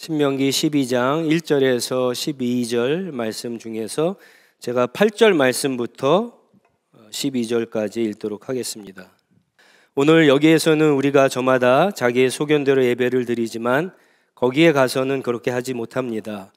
신명기 12장 1절에서 12절 말씀 중에서 제가 8절 말씀부터 12절까지 읽도록 하겠습니다. 오늘 여기에서는 우리가 저마다 자기의 소견대로 예배를 드리지만 거기에 가서는 그렇게 하지 못합니다.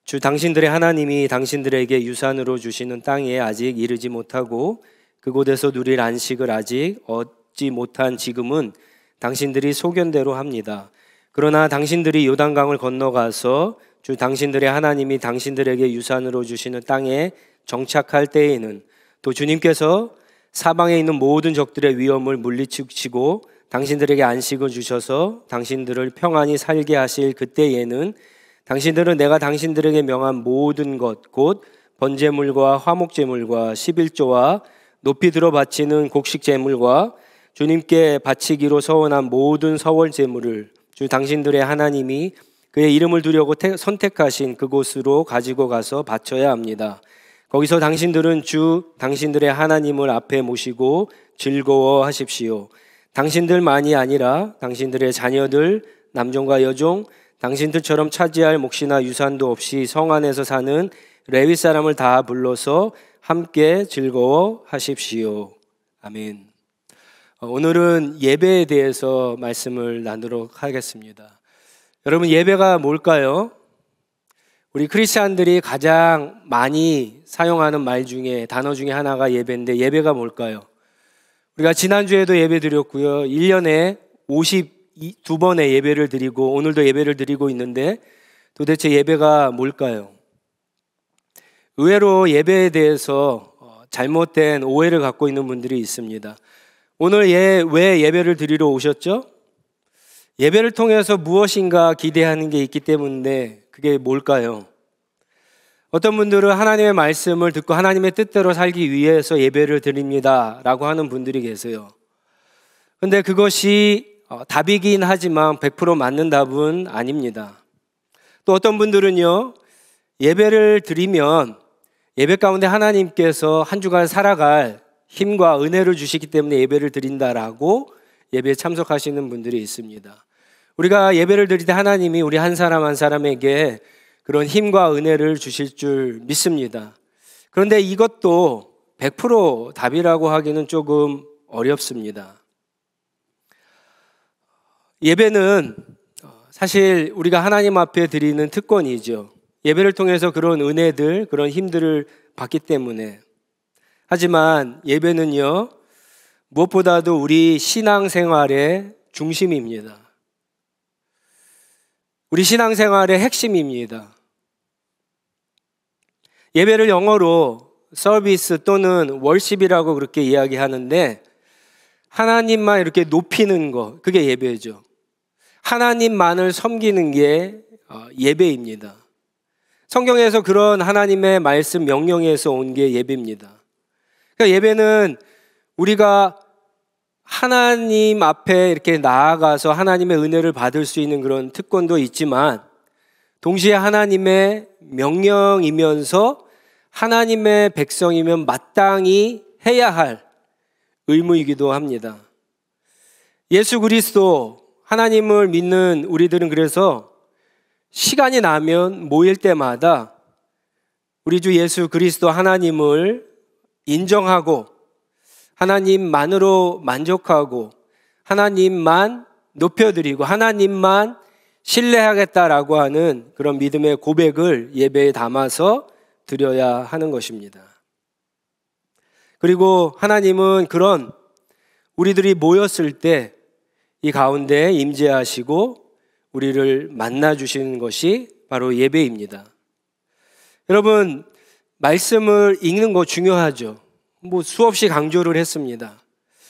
주 당신들의 하나님이 당신들에게 유산으로 주시는 땅에 아직 이르지 못하고 그곳에서 누릴 안식을 아직 얻지 못한 지금은 당신들이 소견대로 합니다. 그러나 당신들이 요단강을 건너가서 주 당신들의 하나님이 당신들에게 유산으로 주시는 땅에 정착할 때에는 또 주님께서 사방에 있는 모든 적들의 위험을 물리치시고 당신들에게 안식을 주셔서 당신들을 평안히 살게 하실 그때에는 당신들은 내가 당신들에게 명한 모든 것 곧 번제물과 화목제물과 11조와 높이 들어 바치는 곡식제물과 주님께 바치기로 서원한 모든 서월제물을 주 당신들의 하나님이 그의 이름을 두려고 선택하신 그곳으로 가지고 가서 바쳐야 합니다. 거기서 당신들은 주 당신들의 하나님을 앞에 모시고 즐거워하십시오. 당신들만이 아니라 당신들의 자녀들, 남종과 여종, 당신들처럼 차지할 몫이나 유산도 없이 성 안에서 사는 레위 사람을 다 불러서 함께 즐거워하십시오. 아멘. 오늘은 예배에 대해서 말씀을 나누도록 하겠습니다. 여러분, 예배가 뭘까요? 우리 크리스찬들이 가장 많이 사용하는 단어 중에 하나가 예배인데 예배가 뭘까요? 우리가 지난주에도 예배 드렸고요. 1년에 52번의 예배를 드리고 오늘도 예배를 드리고 있는데 도대체 예배가 뭘까요? 의외로 예배에 대해서 잘못된 오해를 갖고 있는 분들이 있습니다. 오늘 왜 예배를 드리러 오셨죠? 예배를 통해서 무엇인가 기대하는 게 있기 때문에 그게 뭘까요? 어떤 분들은 하나님의 말씀을 듣고 하나님의 뜻대로 살기 위해서 예배를 드립니다 라고 하는 분들이 계세요. 근데 그것이 답이긴 하지만 100% 맞는 답은 아닙니다. 또 어떤 분들은요, 예배를 드리면 예배 가운데 하나님께서 한 주간 살아갈 힘과 은혜를 주시기 때문에 예배를 드린다라고 예배에 참석하시는 분들이 있습니다. 우리가 예배를 드릴 때 하나님이 우리 한 사람 한 사람에게 그런 힘과 은혜를 주실 줄 믿습니다. 그런데 이것도 100% 답이라고 하기는 조금 어렵습니다. 예배는 사실 우리가 하나님 앞에 드리는 특권이죠. 예배를 통해서 그런 은혜들, 그런 힘들을 받기 때문에. 하지만 예배는요, 무엇보다도 우리 신앙생활의 중심입니다. 우리 신앙생활의 핵심입니다. 예배를 영어로 서비스 또는 월십이라고 그렇게 이야기하는데 하나님만 이렇게 높이는 거, 그게 예배죠. 하나님만을 섬기는 게 예배입니다. 성경에서 그런 하나님의 말씀 명령에서 온 게 예배입니다. 그러니까 예배는 우리가 하나님 앞에 이렇게 나아가서 하나님의 은혜를 받을 수 있는 그런 특권도 있지만 동시에 하나님의 명령이면서 하나님의 백성이면 마땅히 해야 할 의무이기도 합니다. 예수 그리스도 하나님을 믿는 우리들은 그래서 시간이 나면 모일 때마다 우리 주 예수 그리스도 하나님을 인정하고 하나님만으로 만족하고 하나님만 높여드리고 하나님만 신뢰하겠다라고 하는 그런 믿음의 고백을 예배에 담아서 드려야 하는 것입니다. 그리고 하나님은 그런 우리들이 모였을 때 이 가운데 임재하시고 우리를 만나주시는 것이 바로 예배입니다. 여러분, 말씀을 읽는 거 중요하죠. 수없이 강조를 했습니다.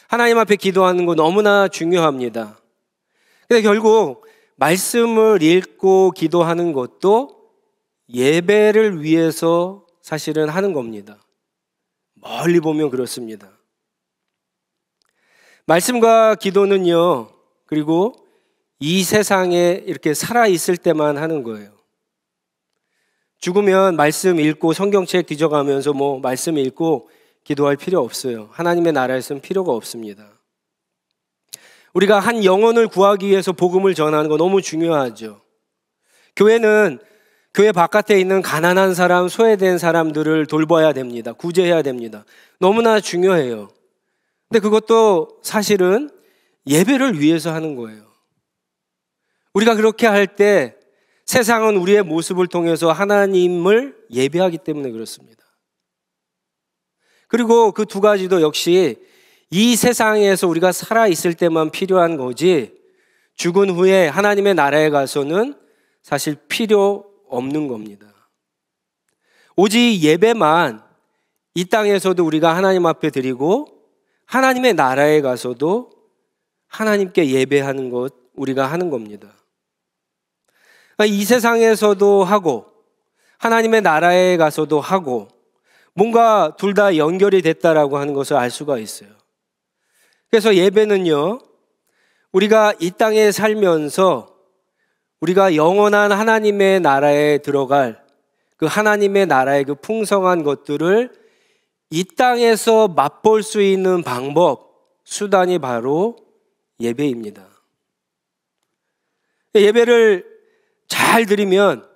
하나님 앞에 기도하는 거 너무나 중요합니다. 근데 결국 말씀을 읽고 기도하는 것도 예배를 위해서 사실은 하는 겁니다. 멀리 보면 그렇습니다. 말씀과 기도는요, 그리고 이 세상에 이렇게 살아있을 때만 하는 거예요. 죽으면 말씀 읽고 성경책 뒤져가면서 말씀 읽고 기도할 필요 없어요. 하나님의 나라에서는 필요가 없습니다. 우리가 한 영혼을 구하기 위해서 복음을 전하는 거 너무 중요하죠. 교회는 교회 바깥에 있는 가난한 사람, 소외된 사람들을 돌봐야 됩니다. 구제해야 됩니다. 너무나 중요해요. 근데 그것도 사실은 예배를 위해서 하는 거예요. 우리가 그렇게 할 때 세상은 우리의 모습을 통해서 하나님을 예배하기 때문에 그렇습니다. 그리고 그 두 가지도 역시 이 세상에서 우리가 살아있을 때만 필요한 거지 죽은 후에 하나님의 나라에 가서는 사실 필요 없는 겁니다. 오직 예배만 이 땅에서도 우리가 하나님 앞에 드리고 하나님의 나라에 가서도 하나님께 예배하는 것 우리가 하는 겁니다. 이 세상에서도 하고 하나님의 나라에 가서도 하고 뭔가 둘 다 연결이 됐다라고 하는 것을 알 수가 있어요. 그래서 예배는요, 우리가 이 땅에 살면서 우리가 영원한 하나님의 나라에 들어갈 그 하나님의 나라의 그 풍성한 것들을 이 땅에서 맛볼 수 있는 방법, 수단이 바로 예배입니다. 예배를 잘 드리면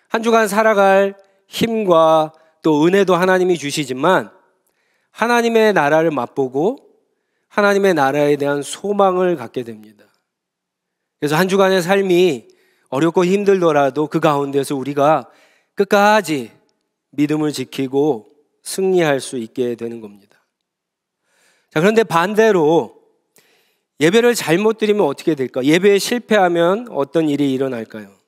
한 주간 살아갈 힘과 또 은혜도 하나님이 주시지만 하나님의 나라를 맛보고 하나님의 나라에 대한 소망을 갖게 됩니다. 그래서 한 주간의 삶이 어렵고 힘들더라도 그 가운데서 우리가 끝까지 믿음을 지키고 승리할 수 있게 되는 겁니다. 자, 그런데 반대로 예배를 잘못 드리면 어떻게 될까? 예배에 실패하면 어떤 일이 일어날까요?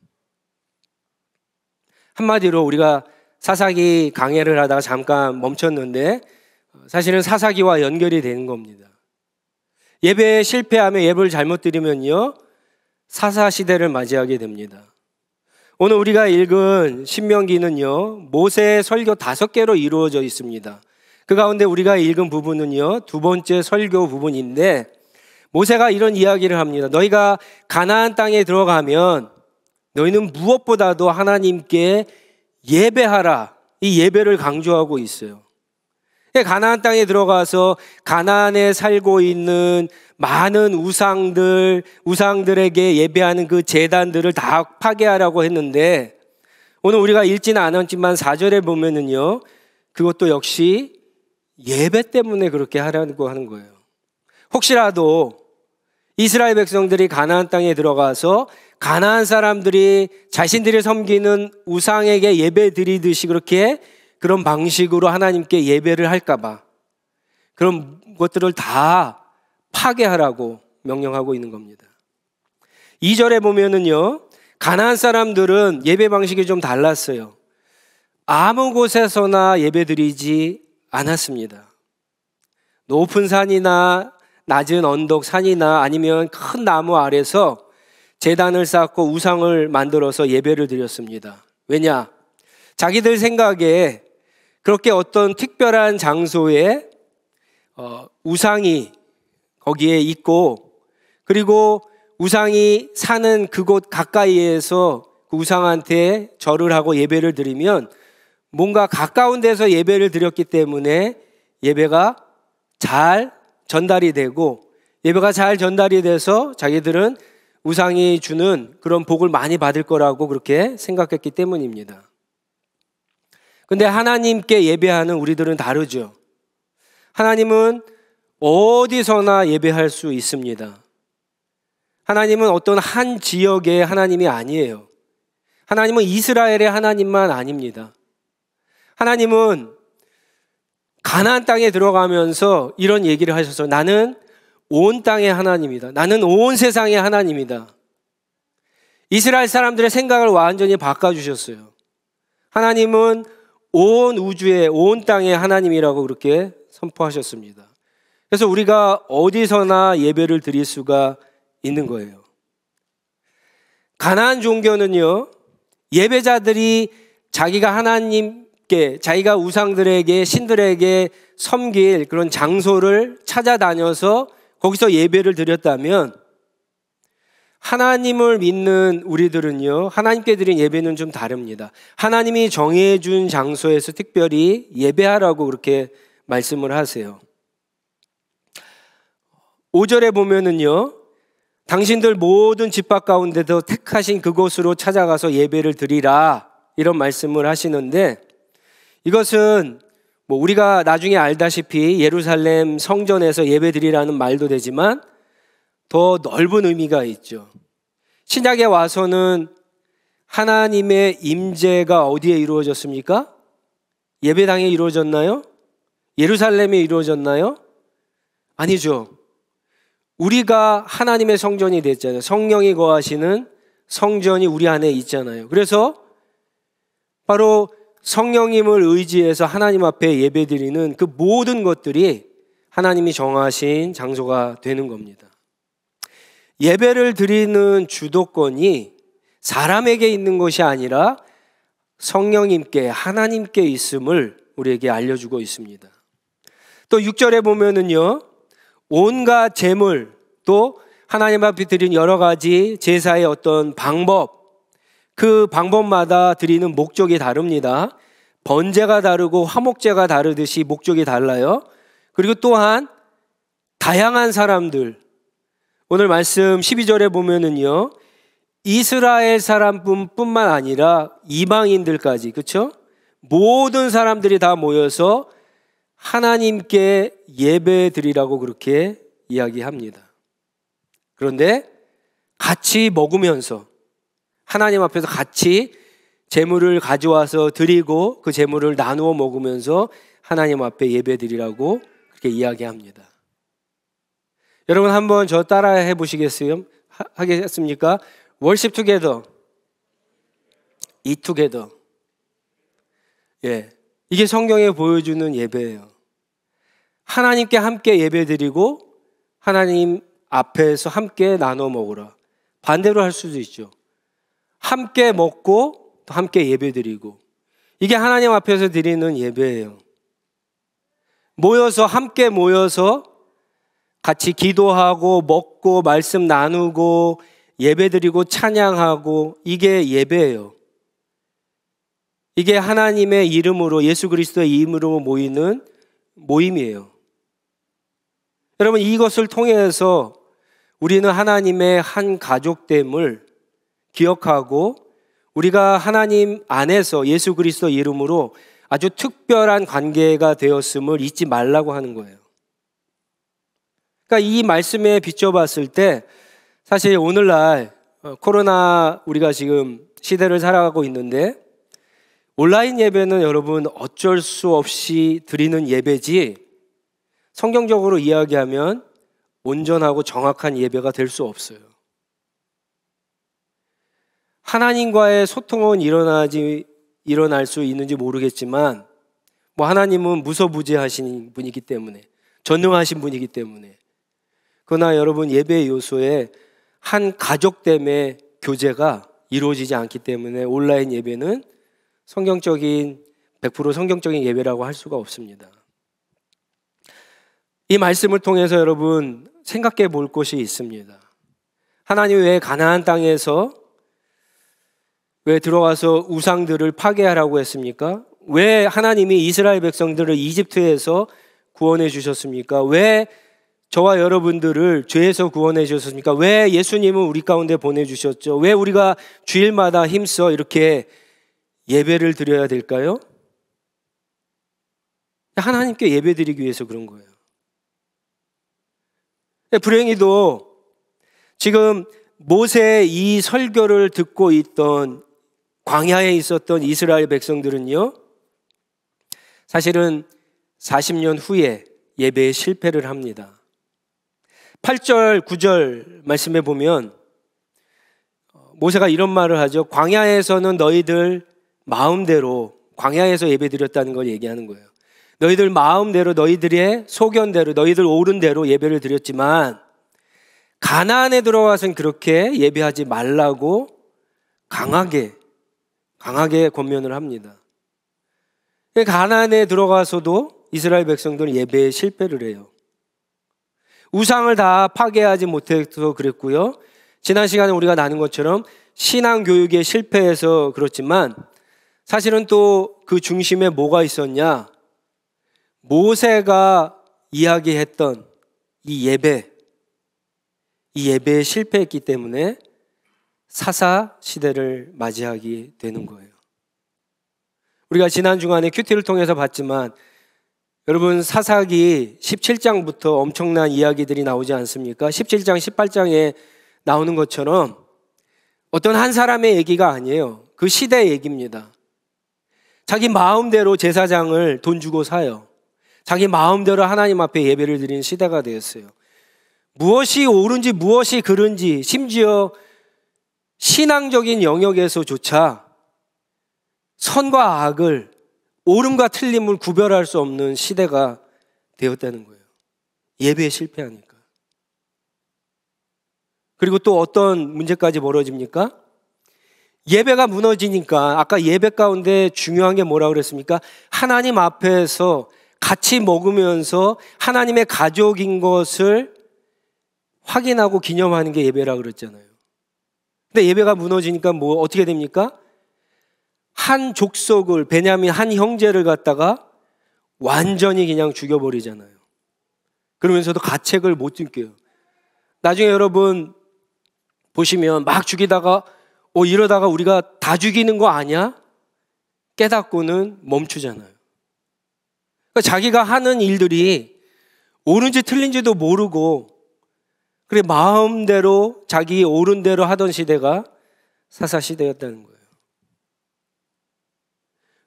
한마디로 우리가 사사기 강해를 하다가 잠깐 멈췄는데 사실은 사사기와 연결이 되는 겁니다. 예배에 실패하면 예배를 잘못 드리면요, 사사시대를 맞이하게 됩니다. 오늘 우리가 읽은 신명기는요, 모세의 설교 5개로 이루어져 있습니다. 그 가운데 우리가 읽은 부분은요, 두 번째 설교 부분인데 모세가 이런 이야기를 합니다. 너희가 가나안 땅에 들어가면 너희는 무엇보다도 하나님께 예배하라. 이 예배를 강조하고 있어요. 가나안 땅에 들어가서 가나안에 살고 있는 많은 우상들에게 예배하는 그 제단들을 다 파괴하라고 했는데 오늘 우리가 읽지는 않았지만 4절에 보면은요, 그것도 역시 예배 때문에 그렇게 하라고 하는 거예요. 혹시라도 이스라엘 백성들이 가나안 땅에 들어가서 가나안 사람들이 자신들이 섬기는 우상에게 예배 드리듯이 그런 방식으로 하나님께 예배를 할까봐 그런 것들을 다 파괴하라고 명령하고 있는 겁니다. 2절에 보면은요, 가나안 사람들은 예배 방식이 좀 달랐어요. 아무 곳에서나 예배 드리지 않았습니다. 높은 산이나 낮은 언덕 산이나 아니면 큰 나무 아래서 제단을 쌓고 우상을 만들어서 예배를 드렸습니다. 왜냐? 자기들 생각에 그렇게 어떤 특별한 장소에 우상이 거기에 있고 그리고 우상이 사는 그곳 가까이에서 그 우상한테 절을 하고 예배를 드리면 뭔가 가까운 데서 예배를 드렸기 때문에 예배가 잘 전달이 되고 예배가 잘 전달이 돼서 자기들은 우상이 주는 그런 복을 많이 받을 거라고 그렇게 생각했기 때문입니다. 근데 하나님께 예배하는 우리들은 다르죠. 하나님은 어디서나 예배할 수 있습니다. 하나님은 어떤 한 지역의 하나님이 아니에요. 하나님은 이스라엘의 하나님만 아닙니다. 하나님은 가나안 땅에 들어가면서 이런 얘기를 하셔서 나는 온 땅의 하나님이다. 나는 온 세상의 하나님이다. 이스라엘 사람들의 생각을 완전히 바꿔주셨어요. 하나님은 온 우주의 온 땅의 하나님이라고 그렇게 선포하셨습니다. 그래서 우리가 어디서나 예배를 드릴 수가 있는 거예요. 가나안 종교는요, 예배자들이 자기가 하나님께, 자기가 우상들에게, 신들에게 섬길 그런 장소를 찾아다녀서 거기서 예배를 드렸다면 하나님을 믿는 우리들은요, 하나님께 드린 예배는 좀 다릅니다. 하나님이 정해준 장소에서 특별히 예배하라고 그렇게 말씀을 하세요. 5절에 보면은요, 당신들 모든 집합 가운데도 택하신 그곳으로 찾아가서 예배를 드리라, 이런 말씀을 하시는데, 이것은 뭐 우리가 나중에 알다시피 예루살렘 성전에서 예배 드리라는 말도 되지만 더 넓은 의미가 있죠. 신약에 와서는 하나님의 임재가 어디에 이루어졌습니까? 예배당에 이루어졌나요? 예루살렘에 이루어졌나요? 아니죠. 우리가 하나님의 성전이 됐잖아요. 성령이 거하시는 성전이 우리 안에 있잖아요. 그래서 바로 성령님을 의지해서 하나님 앞에 예배드리는 그 모든 것들이 하나님이 정하신 장소가 되는 겁니다. 예배를 드리는 주도권이 사람에게 있는 것이 아니라 성령님께, 하나님께 있음을 우리에게 알려주고 있습니다. 또 6절에 보면은요, 온갖 제물, 또 하나님 앞에 드린 여러 가지 제사의 어떤 방법, 그 방법마다 드리는 목적이 다릅니다. 번제가 다르고 화목제가 다르듯이 목적이 달라요. 그리고 또한 다양한 사람들, 오늘 말씀 12절에 보면은요, 이스라엘 사람뿐만 아니라 이방인들까지, 그렇죠? 모든 사람들이 다 모여서 하나님께 예배 드리라고 그렇게 이야기합니다. 그런데 같이 먹으면서 하나님 앞에서 같이 제물을 가져와서 드리고 그 제물을 나누어 먹으면서 하나님 앞에 예배 드리라고 그렇게 이야기합니다. 여러분 한번 저 따라 해보시겠어요? 하겠습니까? Worship together, eat together. 예, 이게 성경에 보여주는 예배예요. 하나님께 함께 예배드리고 하나님 앞에서 함께 나눠 먹으라. 반대로 할 수도 있죠. 함께 먹고 또 함께 예배드리고, 이게 하나님 앞에서 드리는 예배예요. 함께 모여서 같이 기도하고 먹고 말씀 나누고 예배드리고 찬양하고, 이게 예배예요. 이게 하나님의 이름으로, 예수 그리스도의 이름으로 모이는 모임이에요. 여러분, 이것을 통해서 우리는 하나님의 한 가족됨을 기억하고 우리가 하나님 안에서 예수 그리스도 이름으로 아주 특별한 관계가 되었음을 잊지 말라고 하는 거예요. 그러니까 이 말씀에 비춰봤을 때 사실 오늘날 코로나 우리가 지금 시대를 살아가고 있는데, 온라인 예배는 여러분 어쩔 수 없이 드리는 예배지 성경적으로 이야기하면 온전하고 정확한 예배가 될 수 없어요. 하나님과의 소통은 일어날 수 있는지 모르겠지만, 하나님은 무소부재하신 분이기 때문에, 전능하신 분이기 때문에, 그러나 여러분 예배의 요소에 한 가족됨의 교제가 이루어지지 않기 때문에 온라인 예배는 100% 성경적인 예배라고 할 수가 없습니다. 이 말씀을 통해서 여러분 생각해 볼 것이 있습니다. 하나님이 왜 가나안 땅에서 왜 들어와서 우상들을 파괴하라고 했습니까? 왜 하나님이 이스라엘 백성들을 이집트에서 구원해 주셨습니까? 왜 저와 여러분들을 죄에서 구원해 주셨습니까? 왜 예수님은 우리 가운데 보내주셨죠? 왜 우리가 주일마다 힘써 이렇게 예배를 드려야 될까요? 하나님께 예배 드리기 위해서 그런 거예요. 불행히도 지금 모세의 이 설교를 듣고 있던 광야에 있었던 이스라엘 백성들은요, 사실은 40년 후에 예배에 실패를 합니다. 8절, 9절 말씀해 보면 모세가 이런 말을 하죠. 광야에서는 너희들 마음대로, 광야에서 예배드렸다는 걸 얘기하는 거예요. 너희들 마음대로, 너희들의 소견대로, 너희들 옳은 대로 예배를 드렸지만 가나안에 들어가서는 그렇게 예배하지 말라고 강하게 권면을 합니다. 가나안에 들어가서도 이스라엘 백성들은 예배에 실패를 해요. 우상을 다 파괴하지 못해서 그랬고요. 지난 시간에 우리가 나눈 것처럼 신앙교육에 실패해서 그렇지만, 사실은 또 그 중심에 뭐가 있었냐? 모세가 이야기했던 이 예배, 이 예배에 실패했기 때문에 사사 시대를 맞이하게 되는 거예요. 우리가 지난 주간에 큐티를 통해서 봤지만 여러분 사사기 17장부터 엄청난 이야기들이 나오지 않습니까? 17장, 18장에 나오는 것처럼 어떤 한 사람의 얘기가 아니에요. 그 시대의 얘기입니다. 자기 마음대로 제사장을 돈 주고 사요. 자기 마음대로 하나님 앞에 예배를 드리는 시대가 되었어요. 무엇이 옳은지 무엇이 그른지 심지어 신앙적인 영역에서조차 선과 악을, 옳음과 틀림을 구별할 수 없는 시대가 되었다는 거예요. 예배에 실패하니까. 그리고 또 어떤 문제까지 벌어집니까? 예배가 무너지니까 아까 예배 가운데 중요한 게 뭐라고 그랬습니까? 하나님 앞에서 같이 먹으면서 하나님의 가족인 것을 확인하고 기념하는 게 예배라고 그랬잖아요. 근데 예배가 무너지니까 뭐 어떻게 됩니까? 한 족속을, 베냐민 한 형제를 갖다가 완전히 그냥 죽여버리잖아요. 그러면서도 가책을 못 느껴요. 나중에 여러분 보시면 막 죽이다가 이러다가 우리가 다 죽이는 거 아니야? 깨닫고는 멈추잖아요. 그러니까 자기가 하는 일들이 옳은지 틀린지도 모르고 그래 마음대로 자기 옳은 대로 하던 시대가 사사시대였다는 거예요.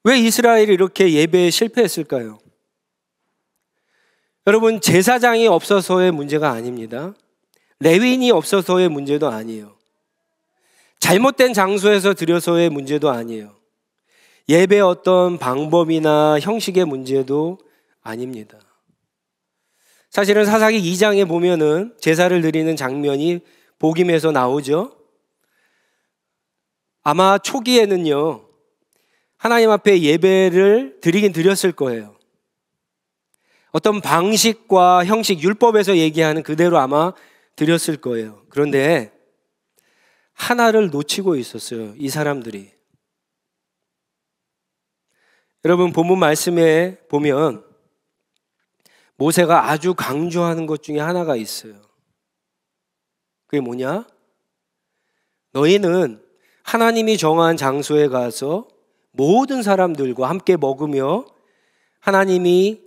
왜 이스라엘이 이렇게 예배에 실패했을까요? 여러분 제사장이 없어서의 문제가 아닙니다. 레위인이 없어서의 문제도 아니에요. 잘못된 장소에서 드려서의 문제도 아니에요. 예배의 어떤 방법이나 형식의 문제도 아닙니다. 사실은 사사기 2장에 보면은 제사를 드리는 장면이 복임에서 나오죠. 아마 초기에는요, 하나님 앞에 예배를 드리긴 드렸을 거예요. 어떤 방식과 형식, 율법에서 얘기하는 그대로 아마 드렸을 거예요. 그런데 하나를 놓치고 있었어요, 이 사람들이. 여러분 본문 말씀에 보면 모세가 아주 강조하는 것 중에 하나가 있어요. 그게 뭐냐? 너희는 하나님이 정한 장소에 가서 모든 사람들과 함께 먹으며 하나님이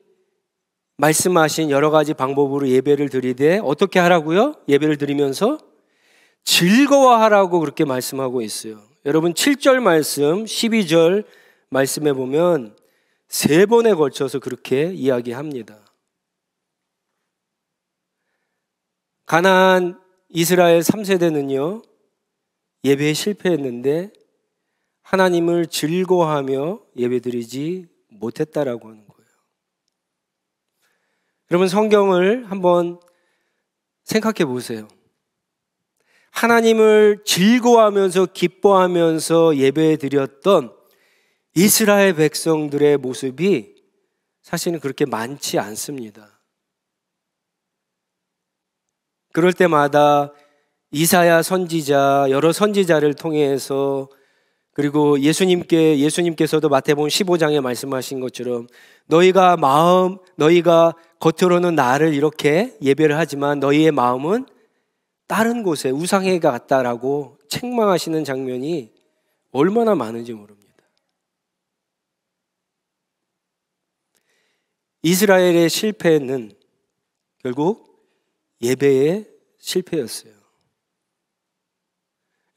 말씀하신 여러 가지 방법으로 예배를 드리되 어떻게 하라고요? 예배를 드리면서 즐거워하라고 그렇게 말씀하고 있어요. 여러분 7절 말씀, 12절 말씀에 보면 3번에 걸쳐서 그렇게 이야기합니다. 가나안 이스라엘 3세대는요 예배에 실패했는데 하나님을 즐거워하며 예배드리지 못했다라고 하는 거예요. 여러분 성경을 한번 생각해 보세요. 하나님을 즐거워하면서 기뻐하면서 예배드렸던 이스라엘 백성들의 모습이 사실은 그렇게 많지 않습니다. 그럴 때마다 이사야 선지자, 여러 선지자를 통해서 그리고 예수님께서도 마태복음 15장에 말씀하신 것처럼 너희가 겉으로는 나를 이렇게 예배를 하지만 너희의 마음은 다른 곳에 우상에 갔다라고 책망하시는 장면이 얼마나 많은지 모릅니다. 이스라엘의 실패는 결국 예배의 실패였어요.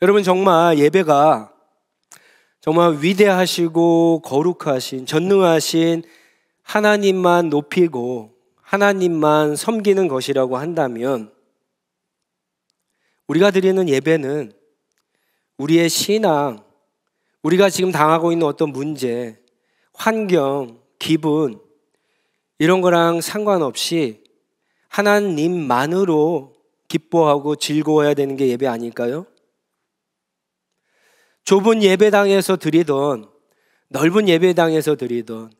여러분 정말 예배가 정말 위대하시고 거룩하신 전능하신 하나님만 높이고 하나님만 섬기는 것이라고 한다면 우리가 드리는 예배는 우리의 신앙, 우리가 지금 당하고 있는 어떤 문제, 환경, 기분 이런 거랑 상관없이 하나님만으로 기뻐하고 즐거워해야 되는 게 예배 아닐까요? 좁은 예배당에서 드리던 넓은 예배당에서 드리던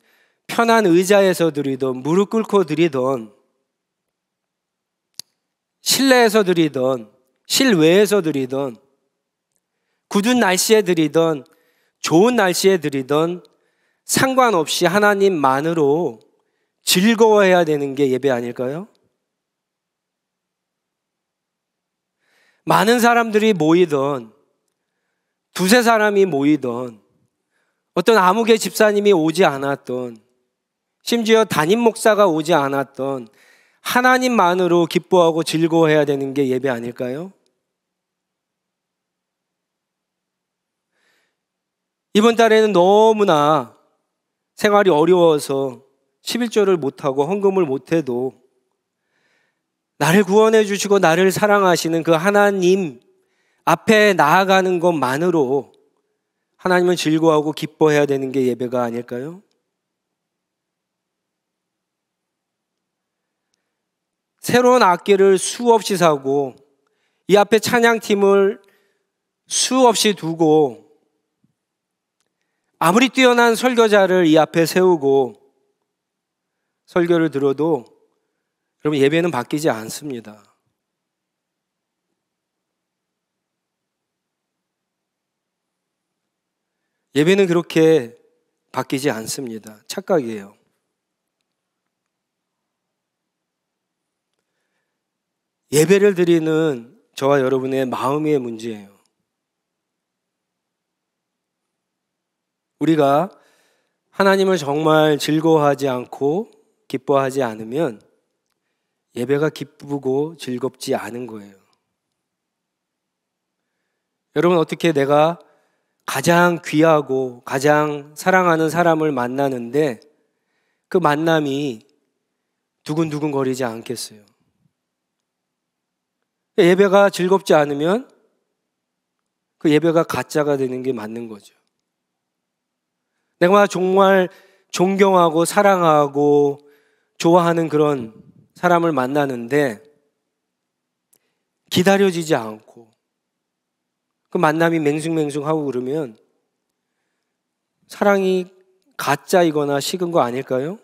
편한 의자에서 드리던 무릎 꿇고 드리던 실내에서 드리던 실외에서 드리던 굳은 날씨에 드리던 좋은 날씨에 드리던 상관없이 하나님만으로 즐거워해야 되는 게 예배 아닐까요? 많은 사람들이 모이던, 두세 사람이 모이던, 어떤 아무개 집사님이 오지 않았던, 심지어 담임 목사가 오지 않았던 하나님만으로 기뻐하고 즐거워해야 되는 게 예배 아닐까요? 이번 달에는 너무나 생활이 어려워서 11조를 못하고 헌금을 못해도 나를 구원해 주시고 나를 사랑하시는 그 하나님 앞에 나아가는 것만으로 하나님은 즐거워하고 기뻐해야 되는 게 예배가 아닐까요? 새로운 악기를 수없이 사고 이 앞에 찬양팀을 수없이 두고 아무리 뛰어난 설교자를 이 앞에 세우고 설교를 들어도 여러분 예배는 바뀌지 않습니다. 예배는 그렇게 바뀌지 않습니다. 착각이에요. 예배를 드리는 저와 여러분의 마음의 문제예요. 우리가 하나님을 정말 즐거워하지 않고 기뻐하지 않으면 예배가 기쁘고 즐겁지 않은 거예요. 여러분, 어떻게 내가 가장 귀하고 가장 사랑하는 사람을 만나는데 그 만남이 두근두근 거리지 않겠어요? 예배가 즐겁지 않으면 그 예배가 가짜가 되는 게 맞는 거죠. 내가 정말 존경하고 사랑하고 좋아하는 그런 사람을 만나는데 기다려지지 않고 그 만남이 맹숭맹숭하고 그러면 사랑이 가짜이거나 식은 거 아닐까요?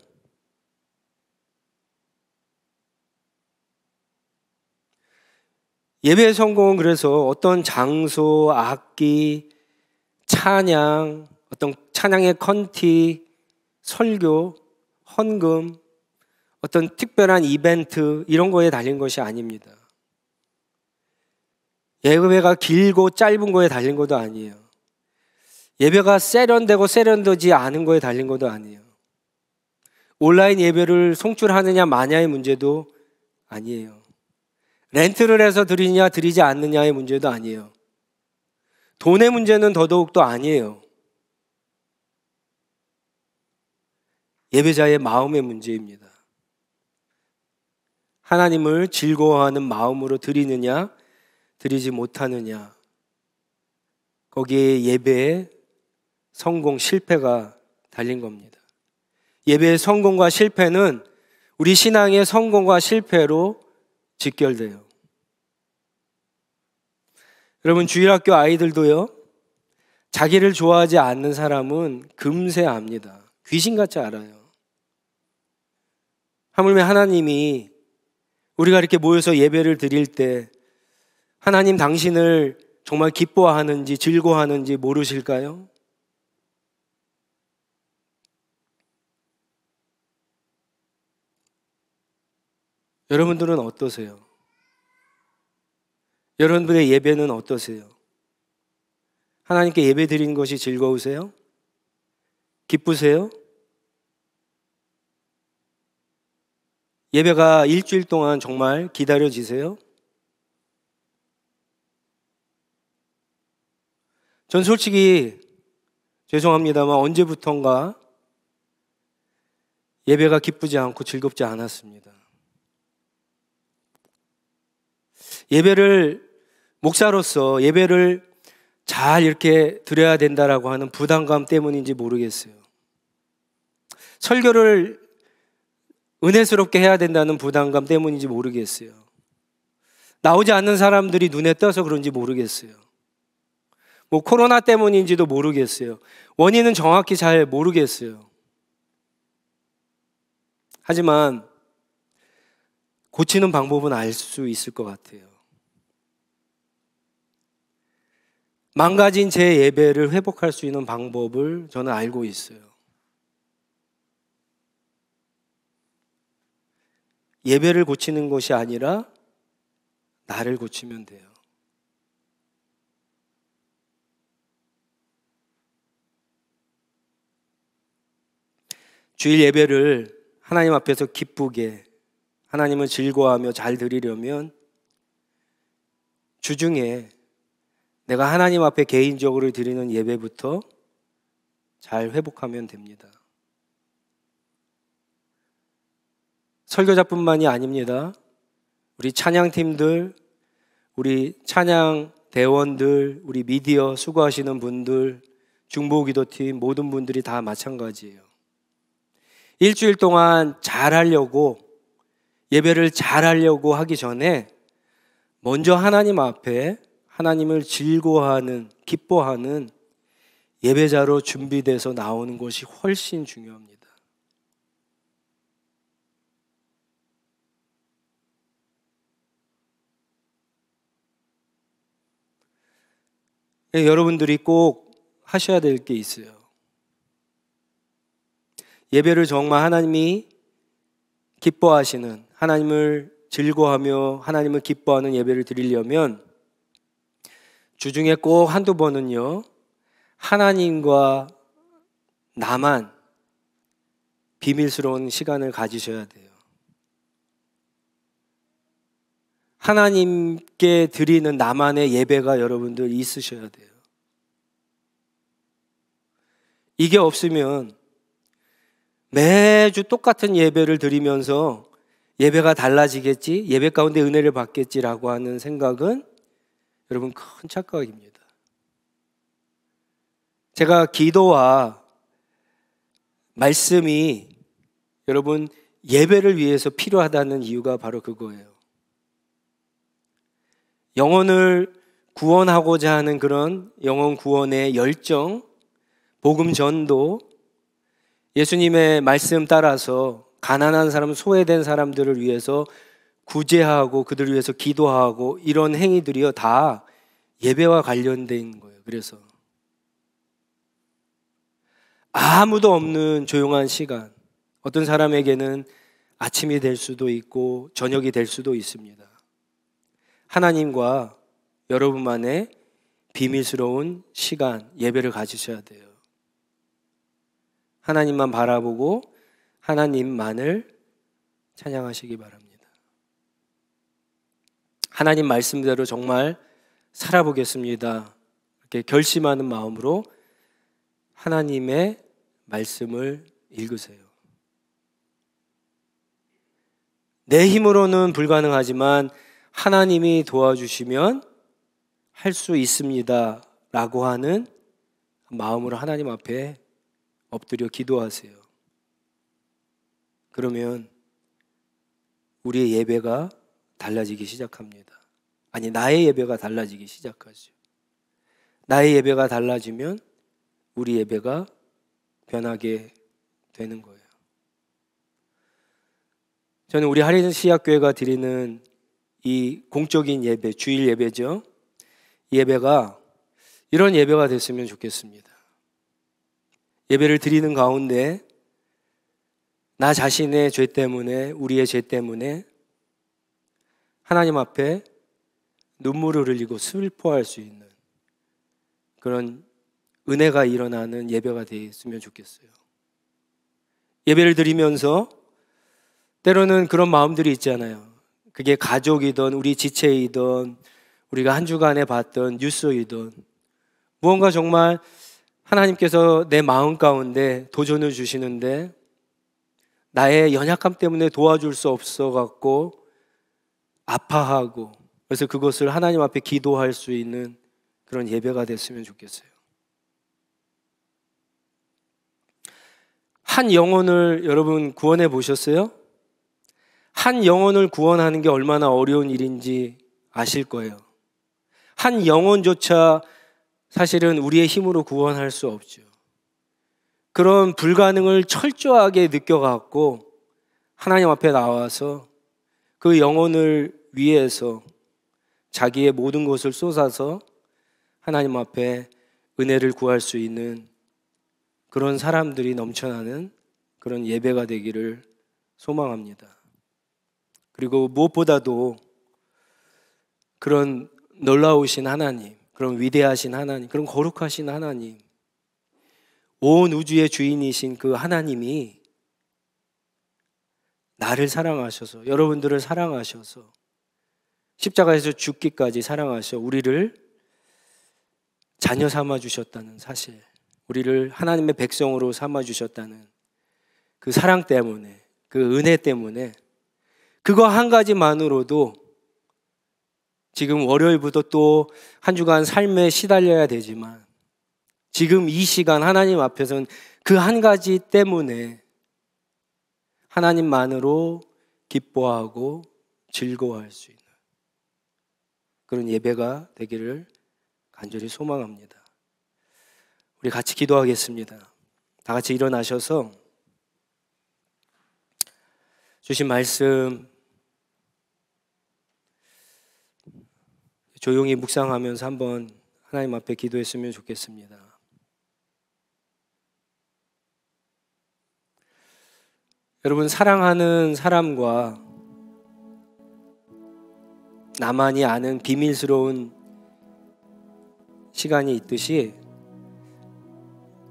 예배의 성공은 그래서 어떤 장소, 악기, 찬양, 어떤 찬양의 컨티, 설교, 헌금, 어떤 특별한 이벤트 이런 거에 달린 것이 아닙니다. 예배가 길고 짧은 거에 달린 것도 아니에요. 예배가 세련되고 세련되지 않은 거에 달린 것도 아니에요. 온라인 예배를 송출하느냐 마냐의 문제도 아니에요. 렌트를 해서 드리냐 드리지 않느냐의 문제도 아니에요. 돈의 문제는 더더욱도 아니에요. 예배자의 마음의 문제입니다. 하나님을 즐거워하는 마음으로 드리느냐 드리지 못하느냐, 거기에 예배의 성공 실패가 달린 겁니다. 예배의 성공과 실패는 우리 신앙의 성공과 실패로 직결돼요. 여러분, 주일학교 아이들도요, 자기를 좋아하지 않는 사람은 금세 압니다. 귀신같이 알아요. 하물며 하나님이 우리가 이렇게 모여서 예배를 드릴 때 하나님 당신을 정말 기뻐하는지 즐거워하는지 모르실까요? 여러분들은 어떠세요? 여러분들의 예배는 어떠세요? 하나님께 예배 드리는 것이 즐거우세요? 기쁘세요? 예배가 일주일 동안 정말 기다려지세요? 전 솔직히 죄송합니다만 언제부턴가 예배가 기쁘지 않고 즐겁지 않았습니다. 예배를 목사로서 예배를 잘 이렇게 드려야 된다라고 하는 부담감 때문인지 모르겠어요. 설교를 은혜스럽게 해야 된다는 부담감 때문인지 모르겠어요. 나오지 않는 사람들이 눈에 띄어서 그런지 모르겠어요. 뭐 코로나 때문인지도 모르겠어요. 원인은 정확히 잘 모르겠어요. 하지만 고치는 방법은 알 수 있을 것 같아요. 망가진 제 예배를 회복할 수 있는 방법을 저는 알고 있어요. 예배를 고치는 것이 아니라 나를 고치면 돼요. 주일 예배를 하나님 앞에서 기쁘게 하나님을 즐거워하며 잘 드리려면 주중에 내가 하나님 앞에 개인적으로 드리는 예배부터 잘 회복하면 됩니다. 설교자뿐만이 아닙니다. 우리 찬양팀들, 우리 찬양 대원들, 우리 미디어 수고하시는 분들, 중보기도팀 모든 분들이 다 마찬가지예요. 일주일 동안 잘하려고, 예배를 잘하려고 하기 전에 먼저 하나님 앞에 하나님을 즐거워하는, 기뻐하는 예배자로 준비돼서 나오는 것이 훨씬 중요합니다. 여러분들이 꼭 하셔야 될 게 있어요. 예배를 정말 하나님이 기뻐하시는, 하나님을 즐거워하며 하나님을 기뻐하는 예배를 드리려면 주중에 꼭 한두 번은요, 하나님과 나만 비밀스러운 시간을 가지셔야 돼요. 하나님께 드리는 나만의 예배가 여러분들 있으셔야 돼요. 이게 없으면 매주 똑같은 예배를 드리면서 예배가 달라지겠지, 예배 가운데 은혜를 받겠지라고 하는 생각은 여러분 큰 착각입니다. 제가 기도와 말씀이 여러분 예배를 위해서 필요하다는 이유가 바로 그거예요. 영혼을 구원하고자 하는 그런 영혼 구원의 열정, 복음 전도, 예수님의 말씀 따라서 가난한 사람, 소외된 사람들을 위해서 구제하고 그들을 위해서 기도하고 이런 행위들이요 다 예배와 관련된 거예요. 그래서 아무도 없는 조용한 시간, 어떤 사람에게는 아침이 될 수도 있고 저녁이 될 수도 있습니다. 하나님과 여러분만의 비밀스러운 시간, 예배를 가지셔야 돼요. 하나님만 바라보고 하나님만을 찬양하시기 바랍니다. 하나님 말씀대로 정말 살아보겠습니다. 이렇게 결심하는 마음으로 하나님의 말씀을 읽으세요. 내 힘으로는 불가능하지만 하나님이 도와주시면 할 수 있습니다 라고 하는 마음으로 하나님 앞에 엎드려 기도하세요. 그러면 우리의 예배가 달라지기 시작합니다. 아니, 나의 예배가 달라지기 시작하죠. 나의 예배가 달라지면 우리 예배가 변하게 되는 거예요. 저는 우리 할인시약교회가 드리는 이 공적인 예배, 주일 예배죠. 이 예배가 이런 예배가 됐으면 좋겠습니다. 예배를 드리는 가운데 나 자신의 죄 때문에, 우리의 죄 때문에 하나님 앞에 눈물을 흘리고 슬퍼할 수 있는 그런 은혜가 일어나는 예배가 되었으면 좋겠어요. 예배를 드리면서 때로는 그런 마음들이 있잖아요. 그게 가족이든 우리 지체이든 우리가 한 주간에 봤던 뉴스이든 무언가 정말 하나님께서 내 마음 가운데 도전을 주시는데 나의 연약함 때문에 도와줄 수 없어갖고 아파하고, 그래서 그것을 하나님 앞에 기도할 수 있는 그런 예배가 됐으면 좋겠어요. 한 영혼을 여러분 구원해 보셨어요? 한 영혼을 구원하는 게 얼마나 어려운 일인지 아실 거예요. 한 영혼조차 사실은 우리의 힘으로 구원할 수 없죠. 그런 불가능을 철저하게 느껴갖고 하나님 앞에 나와서 그 영혼을 위해서 자기의 모든 것을 쏟아서 하나님 앞에 은혜를 구할 수 있는 그런 사람들이 넘쳐나는 그런 예배가 되기를 소망합니다. 그리고 무엇보다도 그런 놀라우신 하나님, 그런 위대하신 하나님, 그런 거룩하신 하나님, 온 우주의 주인이신 그 하나님이 나를 사랑하셔서, 여러분들을 사랑하셔서, 십자가에서 죽기까지 사랑하셔 우리를 자녀 삼아 주셨다는 사실, 우리를 하나님의 백성으로 삼아 주셨다는 그 사랑 때문에, 그 은혜 때문에, 그거 한 가지만으로도 지금 월요일부터 또 한 주간 삶에 시달려야 되지만, 지금 이 시간 하나님 앞에서는 그 한 가지 때문에 하나님만으로 기뻐하고 즐거워할 수 있는 그런 예배가 되기를 간절히 소망합니다. 우리 같이 기도하겠습니다. 다 같이 일어나셔서 주신 말씀 조용히 묵상하면서 한번 하나님 앞에 기도했으면 좋겠습니다. 여러분, 사랑하는 사람과 나만이 아는 비밀스러운 시간이 있듯이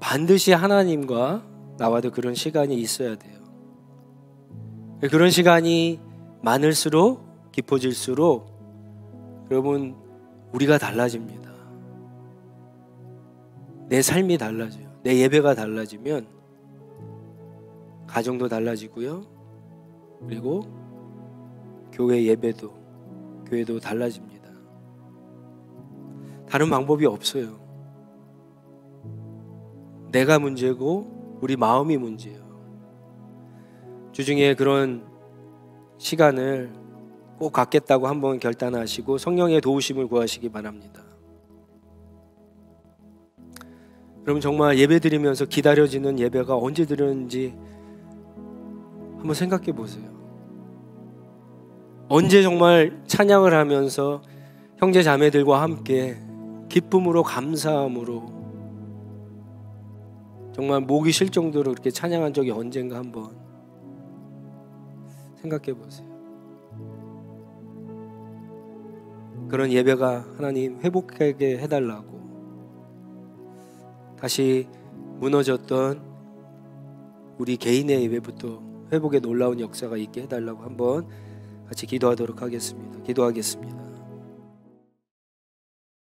반드시 하나님과 나와도 그런 시간이 있어야 돼요. 그런 시간이 많을수록, 깊어질수록 여러분, 우리가 달라집니다. 내 삶이 달라져요. 내 예배가 달라지면 가정도 달라지고요, 그리고 교회 예배도, 교회도 달라집니다. 다른 방법이 없어요. 내가 문제고 우리 마음이 문제예요. 주중에 그런 시간을 꼭 갖겠다고 한번 결단하시고 성령의 도우심을 구하시기 바랍니다. 여러분, 정말 예배 드리면서 기다려지는 예배가 언제 드렸는지 한번 생각해 보세요. 언제 정말 찬양을 하면서 형제 자매들과 함께 기쁨으로, 감사함으로 정말 목이 쉴 정도로 그렇게 찬양한 적이 언젠가 한번 생각해 보세요. 그런 예배가 하나님 회복하게 해달라고, 다시 무너졌던 우리 개인의 예배부터 회복의 놀라운 역사가 있게 해달라고 한번 같이 기도하도록 하겠습니다. 기도하겠습니다.